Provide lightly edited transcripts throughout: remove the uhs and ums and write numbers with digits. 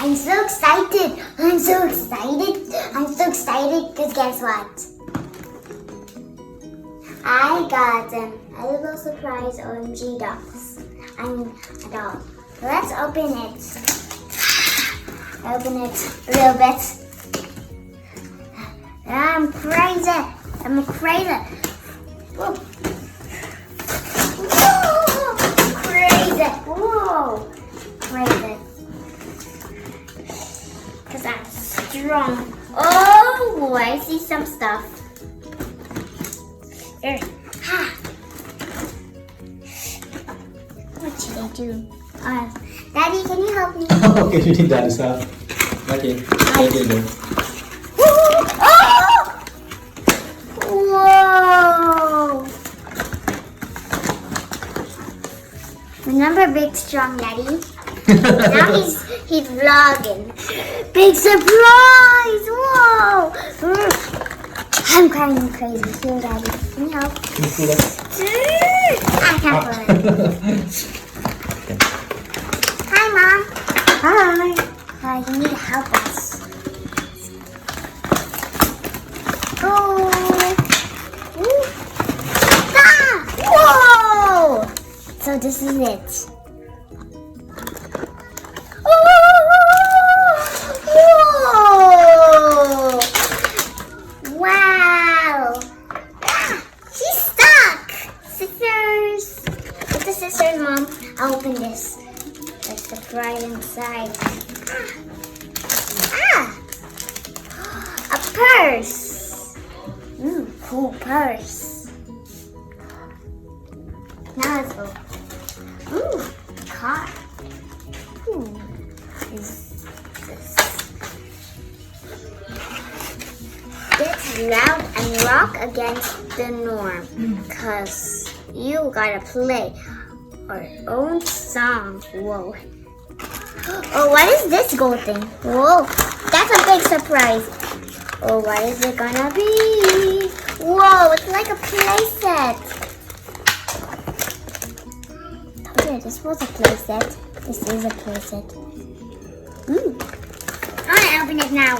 I'm so excited. I'm so excited. I'm so excited because guess what? I got a LOL Surprise OMG Dolls. I'm a doll. Let's open it. Open it a little bit. I'm crazy. I'm crazy. Whoa. Whoa. Crazy. Whoa. Crazy. Because I'm strong. Oh, I see some stuff. There. Ha. What should I do? Daddy, can you help me? Okay, you need Daddy's help. Okay, take it then. Oh! Whoa! Remember Big Strong Daddy? Now he's vlogging. Big surprise! Whoa! I'm crying crazy. Here, Daddy. Can you help? Can you pull it? I can't pull it. Hi, Mom. Hi. Hi, you need to help us. Go. Ah! Whoa! So this is it. Whoa! Wow! Ah, she's stuck! Scissors! Get the scissors, Mom. I'll open this. There's the fry inside. Ah! A purse! Ooh, cool purse. Now let's go. Ooh, car. Ooh, is this? Get loud and rock against the norm, cause you gotta play our own song. Whoa. Oh, what is this gold thing? Whoa, that's a big surprise. Oh, what is it gonna be? Whoa, it's like a play set. Oh yeah, this was a play set. This is a play set. Ooh. I'm gonna open it now.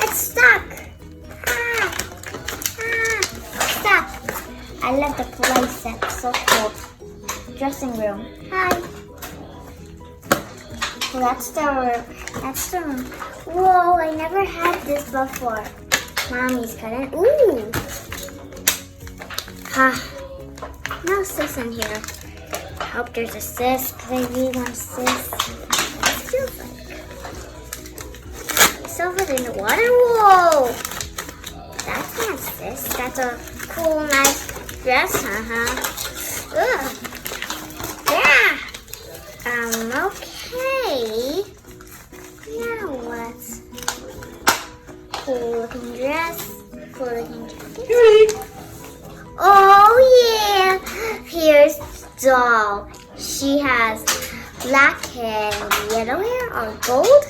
It's stuck. Stuck. I love the play set. So cool. Dressing room. Hi. Well, that's the room. Whoa, I never had this before. Mommy's got it. Ooh. No sis in here. I hope there's a sis. Cause I really want a sis. It feels like. Silver in the water. Whoa. That's not sis. That's a cool, nice dress. Ugh. Yeah. Okay. Now what? Cool looking dress. Cool looking jacket. Oh yeah. Here's doll. She has black hair and yellow hair or gold.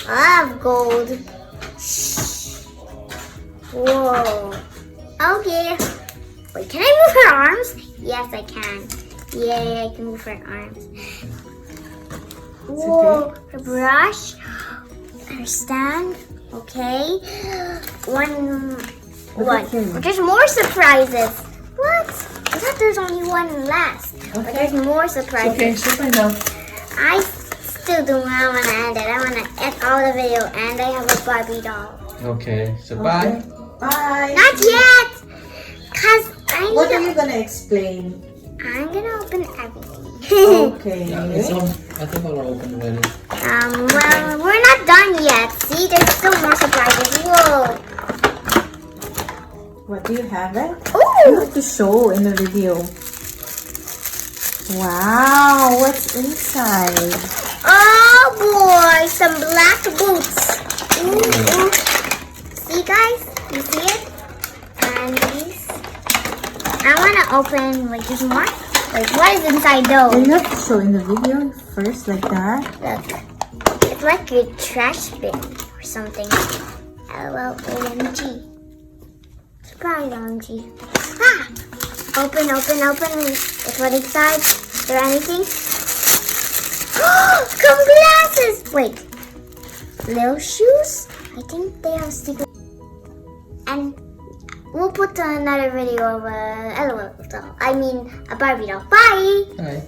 I love gold. Whoa. Oh yeah. Wait, can I move her arms? Yes, I can. Yay, I can move her arms. Whoa, her brush, her stand. Okay. One. There's more surprises. What? I thought there's only one last. Okay. But there's more surprises. Okay, so find out. I still do not want to end it. I want to end all the video, and I have a Barbie doll. Okay, so bye. Bye. Not yet, cause What are you gonna explain? I'm gonna open everything. Okay. It's all, I think we're open already. Well, we're not done yet. See, there's still more surprises. Whoa. What do you have it? You Ooh. have to show in the video. Wow, what's inside? Oh boy, some black boots. Ooh. See guys, you see it? And these. I want to open, wait, there's more? Wait, what is inside those? You have to show in the video first, like that. Look, it's like a trash bin or something. LOL OMG. Surprise OMG. Ah! Open. What's what inside? Is there anything? Come glasses! Wait. Little shoes? I think they have secret. And we'll put another video of a LOL doll. I mean, a Barbie doll. Bye! Bye.